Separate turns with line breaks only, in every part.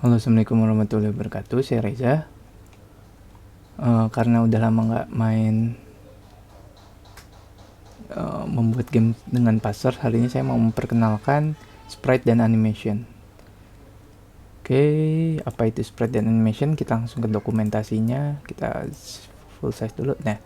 Halo, assalamualaikum warahmatullahi wabarakatuh. Saya Reza. Karena udah lama nggak main membuat game dengan Passer, hari ini saya mau memperkenalkan sprite dan animation. Oke, apa itu sprite dan animation? Kita langsung ke dokumentasinya. Kita full size dulu. Nah,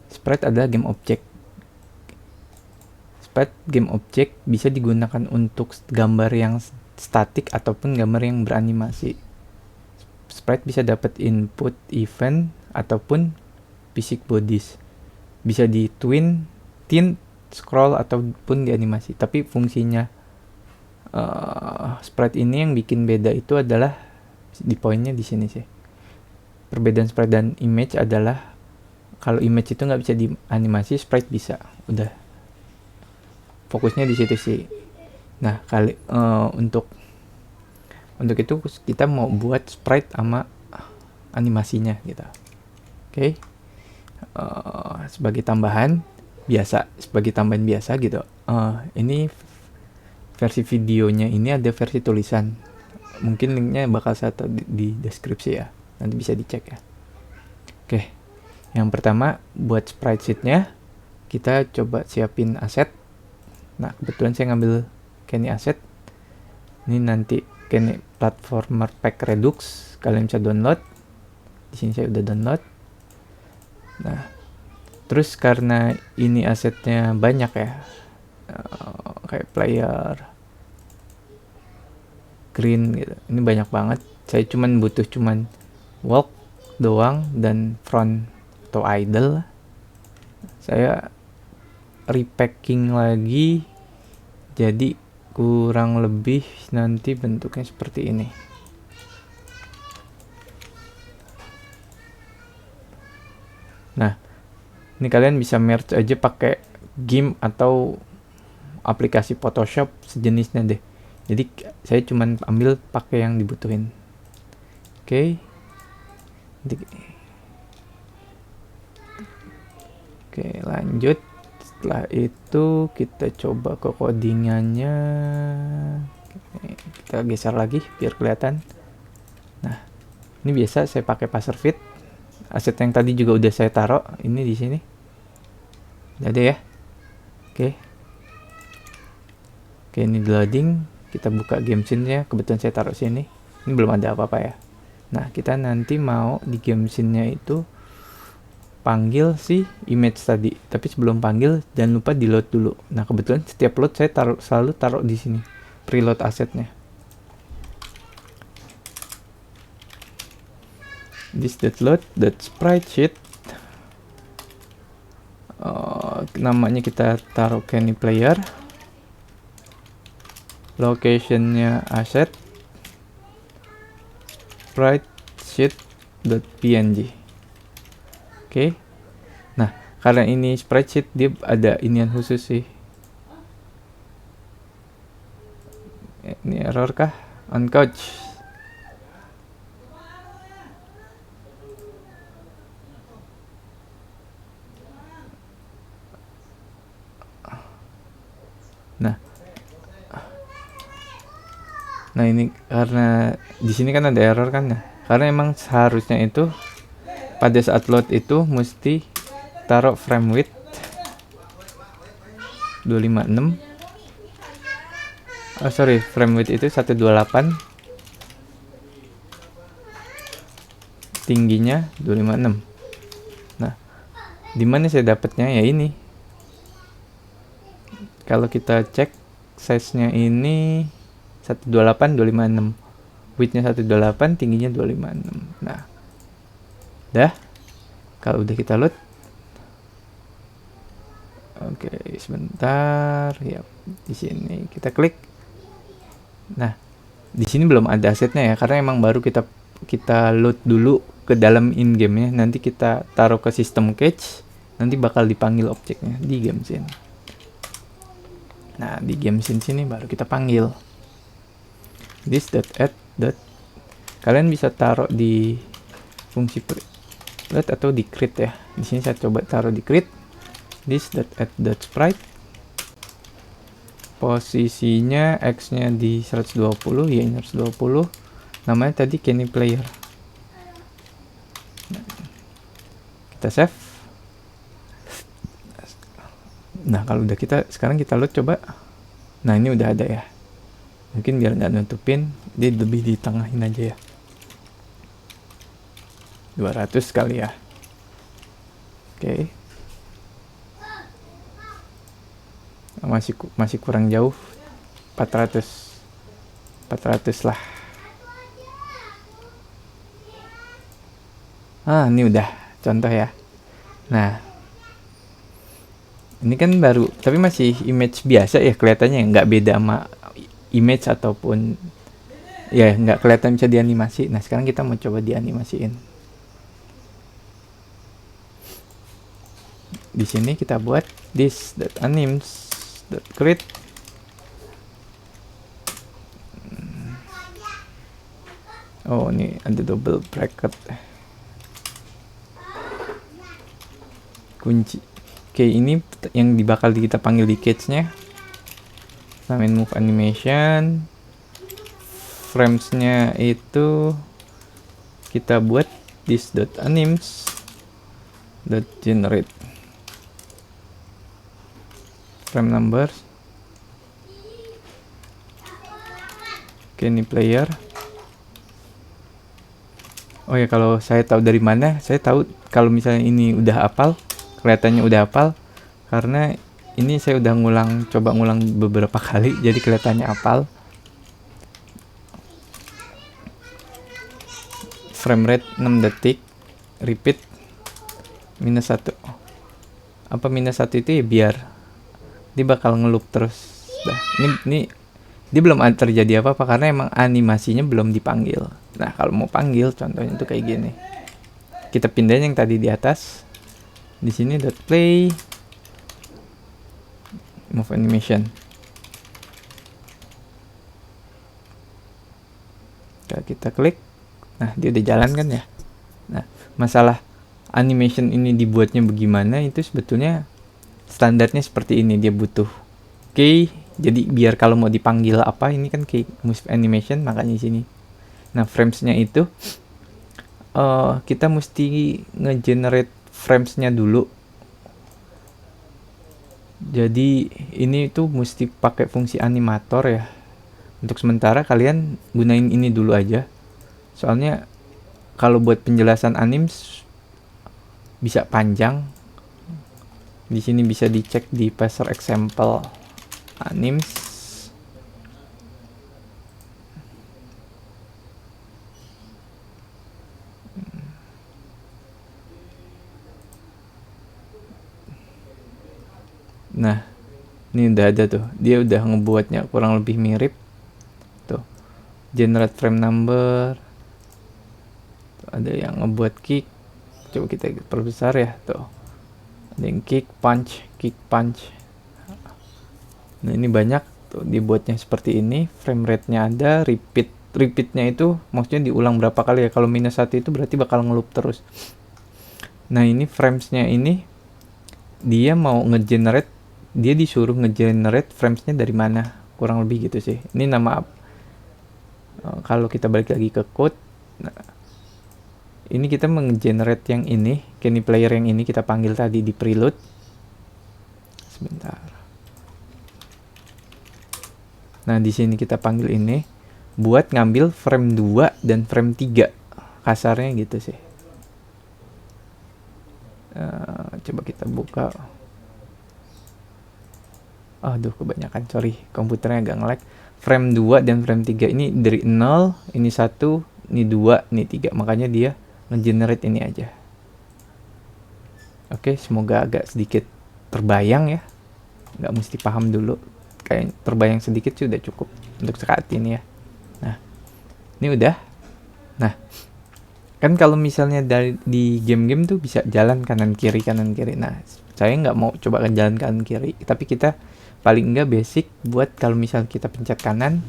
sprite adalah game object. Sprite game object bisa digunakan untuk gambar yang statik ataupun gambar yang beranimasi. Sprite bisa dapat input event ataupun basic bodies. Bisa di twin, tint, scroll ataupun di animasi. Tapi fungsinya sprite ini yang bikin beda itu adalah di poinnya di sini sih. Perbedaan sprite dan image adalah kalau image itu nggak bisa di animasi, sprite bisa. Udah. Fokusnya di situ sih. Nah, untuk itu kita mau buat sprite sama animasinya gitu. Oke. Sebagai tambahan biasa gitu. Ini versi videonya ini ada versi tulisan. Mungkin linknya bakal saya taruh di deskripsi ya. Nanti bisa dicek ya. Oke. Yang pertama buat sprite sheet-nya kita coba siapin aset. Nah, kebetulan saya ngambil Kenny asset. Ini nanti Kenny Platformer Pack Redux. Kalian bisa download. Di sini saya udah download. Nah, terus karena ini asetnya banyak ya, kayak player, green gitu. Ini banyak banget. Saya butuh walk doang dan front atau idle. Saya repacking lagi. Jadi kurang lebih nanti bentuknya seperti ini. Nah, ini kalian bisa merge aja pakai GIMP atau aplikasi Photoshop sejenisnya deh. Jadi saya cuman ambil pakai yang dibutuhin. Oke. Oke, lanjut. Setelah itu kita coba ke codingannya. Kita geser lagi biar kelihatan. Nah, ini biasa saya pakai Passer Fit. Aset yang tadi juga udah saya taruh ini di sini. Udah ada ya. Oke, ini loading. Kita buka game scene-nya. Kebetulan saya taruh sini. Ini belum ada apa-apa ya. Nah, kita nanti mau di game scene-nya itu panggil si image tadi. Tapi sebelum panggil jangan lupa di load dulu. Nah, kebetulan setiap load saya selalu taruh di sini. Preload asetnya. This.load.sprite sheet. Namanya kita taruh Kenny player. Locationnya asset. Sprite sheet.png. Oke. Nah, karena ini spreadsheet dia ada inian khusus sih. Ini error kah? On couch. Nah, ini karena di sini kan ada error kan ya. Karena emang seharusnya itu pada saat load itu mesti taruh frame width 256. Frame width itu 128. Tingginya 256. Nah, di mana saya dapatnya ya ini. Kalau kita cek size-nya ini 128 256. Width-nya 128, tingginya 256. Nah, dah. Kalau udah kita load. Oke, sebentar. Ya, di sini kita klik. Nah, di sini belum ada asetnya ya, karena emang baru kita load dulu ke dalam in game-nya. Nanti kita taruh ke sistem cache. Nanti bakal dipanggil objeknya di game scene. Nah, di game scene sini baru kita panggil. This.add. Kalian bisa taruh di fungsi preload atau di create ya. Di sini saya coba taruh di create. This.add.sprite. Posisinya X-nya di 120, Y-nya 120. namanya tadi Kenny Player. Kita save. Nah kalau udah sekarang kita load coba. Nah ini udah ada ya. Mungkin biar nggak nutupin, dia lebih ditengahin aja ya. 200 kali ya. Oke. Masih kurang jauh. 400 lah. Ini udah contoh ya. Nah ini kan baru, tapi masih image biasa ya kelihatannya, nggak beda sama image ataupun ya nggak kelihatan bisa dianimasi. Nah sekarang kita mau coba dianimasiin. Di sini kita buat this.animes.create. Oh ini ada double bracket kunci. Oke, ini yang bakal kita panggil di cage-nya. Main move animation. Frames-nya itu kita buat this.animes.generate frame numbers. Oke, ini player. Oh ya, kalau saya tahu dari mana? Saya tahu kalau misalnya ini udah hafal, kelihatannya udah hafal, karena ini saya udah coba ngulang beberapa kali, jadi kelihatannya hafal. Frame rate 6 detik, repeat -1. Apa -1 itu ya, biar dia bakal ngeloop terus. Nah, ini dia belum terjadi apa-apa karena emang animasinya belum dipanggil. Nah, kalau mau panggil contohnya tuh kayak gini. Kita pindahin yang tadi di atas. Di sini .play move animation. Kita klik. Nah, dia udah jalan kan ya. Nah, masalah animation ini dibuatnya bagaimana itu sebetulnya standarnya seperti ini. Dia butuh key. Jadi biar kalau mau dipanggil apa, ini kan key move animation, makanya di sini. Nah, framesnya itu kita mesti nge-generate framesnya dulu. Jadi ini tuh mesti pakai fungsi animator ya. Untuk sementara kalian gunain ini dulu aja. Soalnya kalau buat penjelasan animes bisa panjang. Di sini bisa dicek di parser example animes. Nah, ini udah ada tuh. Dia udah ngebuatnya kurang lebih mirip. Tuh. Generate frame number. Tuh, ada yang ngebuat kick. Coba kita perbesar ya, tuh. Ada yang kick punch. Nah, ini banyak tuh dibuatnya seperti ini. Frame rate-nya ada, repeatnya itu maksudnya diulang berapa kali ya. Kalau -1 itu berarti bakal ngeloop terus. Nah, ini framesnya ini dia mau dia disuruh ngegenerate framesnya dari mana, kurang lebih gitu sih. Ini nama kalau kita balik lagi ke code, nah, ini kita menggenerate yang ini, Kenny player yang ini kita panggil tadi di preload. Sebentar. Nah, di sini kita panggil ini buat ngambil frame 2 dan frame 3. Kasarnya gitu sih. Coba kita buka. Aduh, kebanyakan, sorry, komputernya agak nge-lag. Frame 2 dan frame 3 ini dari 0, ini 1, ini 2, ini 3. Makanya dia nge-generate ini aja. Oke, semoga agak sedikit terbayang ya. Nggak mesti paham dulu. Kayak terbayang sedikit sih udah cukup untuk saat ini ya. Nah, ini udah. Nah, kan kalau misalnya di game-game tuh bisa jalan kanan kiri. Nah, saya nggak mau coba jalan kanan kiri, tapi kita paling enggak basic buat kalau misal kita pencet kanan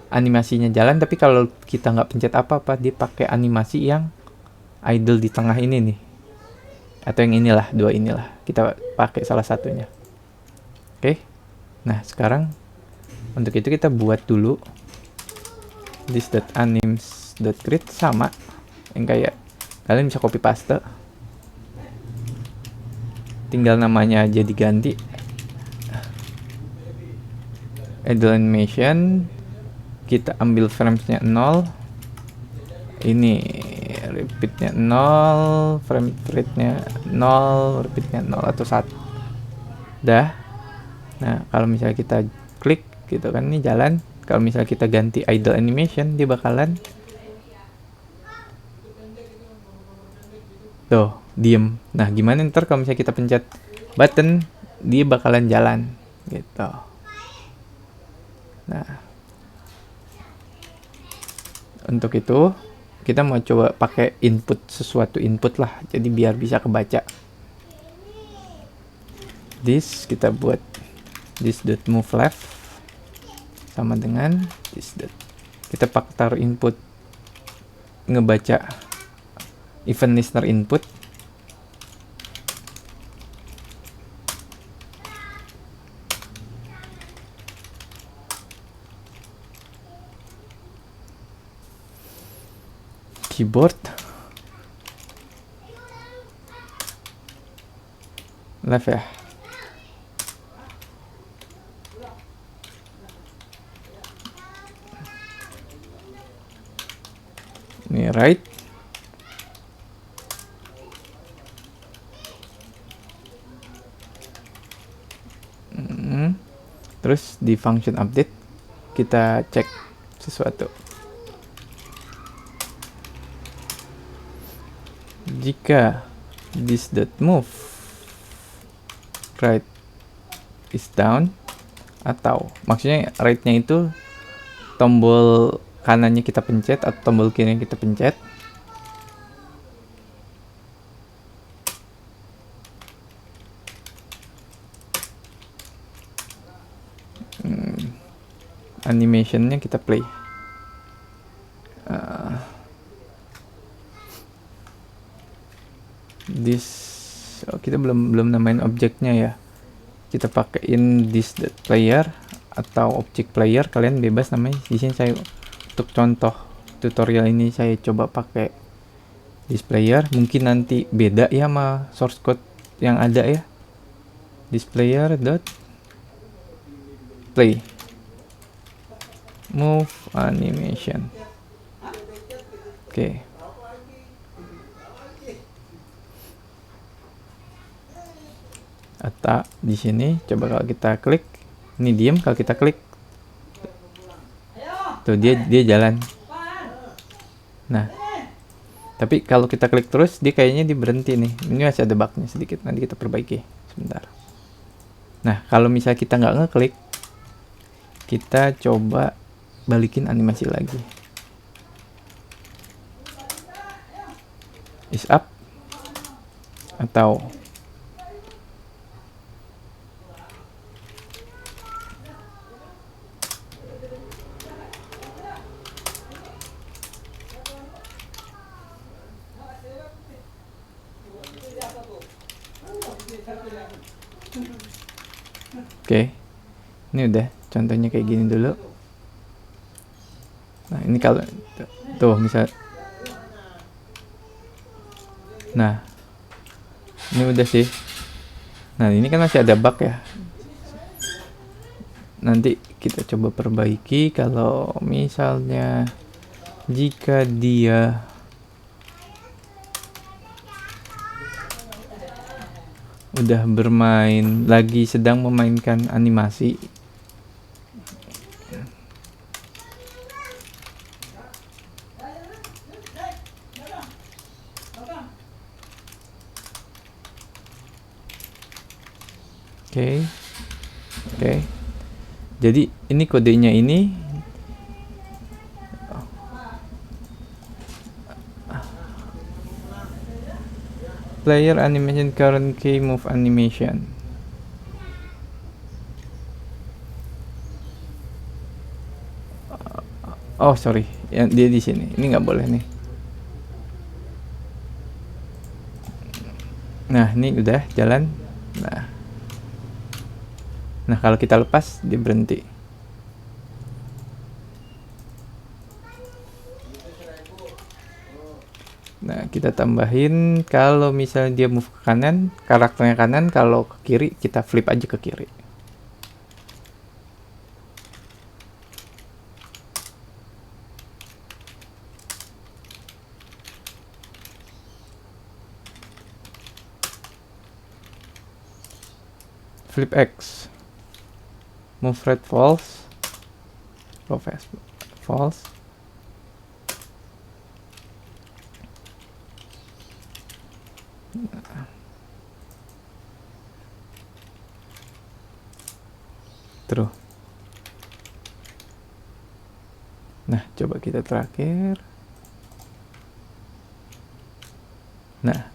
animasinya jalan, tapi kalau kita nggak pencet apa-apa dia pakai animasi yang idle di tengah ini nih, atau yang inilah, dua inilah kita pakai salah satunya. Oke. Nah, sekarang untuk itu kita buat dulu this.animes.create sama yang kayak kalian bisa copy paste, tinggal namanya aja diganti. Idle animation kita ambil framesnya 0, ini repeatnya 0, frame rate-nya 0, repeatnya 0 atau 1 dah. Nah kalau misalnya kita klik gitu kan, ini jalan. Kalau misalnya kita ganti idle animation, dia bakalan tuh diem. Nah gimana ntar kalau misalnya kita pencet button, dia bakalan jalan gitu. Nah untuk itu kita mau coba pakai sesuatu input lah, jadi biar bisa kebaca. Kita buat this.move left sama dengan kita pakai taruh input ngebaca event listener input. Keyboard left ya. Ini right. Terus di function update kita cek sesuatu. Jika this.move right is down, atau maksudnya right-nya itu tombol kanannya kita pencet atau tombol kirinya kita pencet, animationnya kita play. Kita belum namain objeknya ya. Kita pakein this.player atau object player, kalian bebas namanya. Di sini saya untuk contoh tutorial ini saya coba pakai displayer, mungkin nanti beda ya sama source code yang ada ya. Displayer dot play move animation. Oke. Atau di sini coba kalau kita klik, ini diem, kalau kita klik tuh dia jalan. Nah tapi kalau kita klik terus dia kayaknya berhenti nih. Ini masih ada bugnya sedikit, nanti kita perbaiki sebentar. Nah kalau misalnya kita nggak ngeklik, kita coba balikin animasi lagi. Is up atau oke. Ini udah contohnya kayak gini dulu. Nah ini kalau tuh misal, nah ini udah sih. Nah ini kan masih ada bug ya, nanti kita coba perbaiki. Kalau misalnya jika dia udah bermain lagi, sedang memainkan animasi, oke. Jadi ini kodenya ini player animation current key move animation. Oh sorry, yang dia di sini. Ini nggak boleh nih. Nah ini udah jalan. Nah kalau kita lepas dia berhenti. Nah, kita tambahin kalau misalnya dia move ke kanan, karakternya kanan, kalau ke kiri kita flip aja ke kiri. Flip X. Move right false. Profess false. True. Nah, coba kita terakhir. Nah,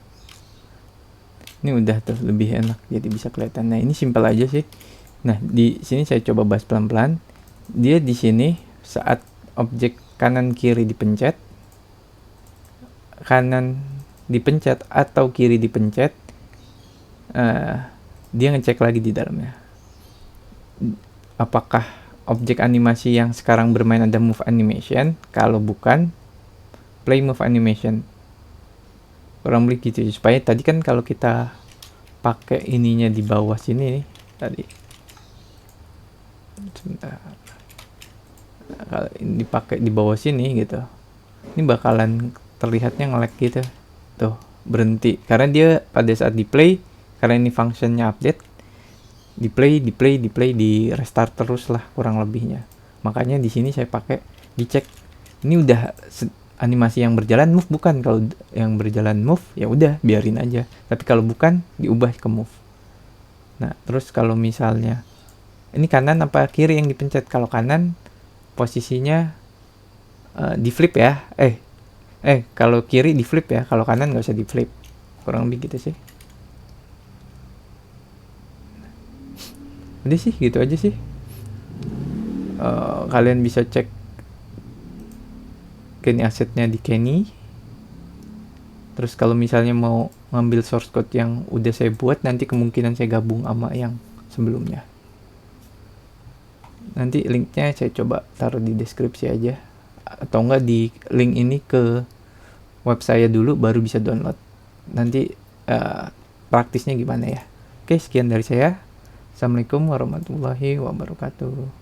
ini udah lebih enak, jadi bisa kelihatan. Nah, ini simpel aja sih. Nah, di sini saya coba bahas pelan-pelan. Dia di sini saat objek kanan kiri dipencet, kanan dipencet atau kiri dipencet, dia ngecek lagi di dalamnya. Apakah objek animasi yang sekarang bermain ada move animation? Kalau bukan, play move animation. Kurang lebih gitu, supaya tadi kan kalau kita pakai ininya di bawah sini nih tadi, sebentar, kalau ini dipakai di bawah sini gitu, ini bakalan terlihatnya nge-lag gitu tuh, berhenti karena dia pada saat di play, karena ini functionnya update, di play di restart terus lah kurang lebihnya. Makanya di sini saya pakai dicek ini udah animasi yang berjalan move bukan. Kalau yang berjalan move ya udah biarin aja, tapi kalau bukan diubah ke move. Nah, terus kalau misalnya ini kanan apa kiri yang dipencet, kalau kanan posisinya di flip ya, kalau kiri di flip ya, kalau kanan nggak usah di flip, kurang lebih gitu sih. Udah sih gitu aja sih. Kalian bisa cek Kenny asetnya di Kenny. Terus kalau misalnya mau ngambil source code yang udah saya buat, nanti kemungkinan saya gabung sama yang sebelumnya. Nanti linknya saya coba taruh di deskripsi aja, atau enggak di link ini ke web saya dulu baru bisa download. Nanti praktisnya gimana ya. Oke, sekian dari saya. Assalamualaikum warahmatullahi wabarakatuh.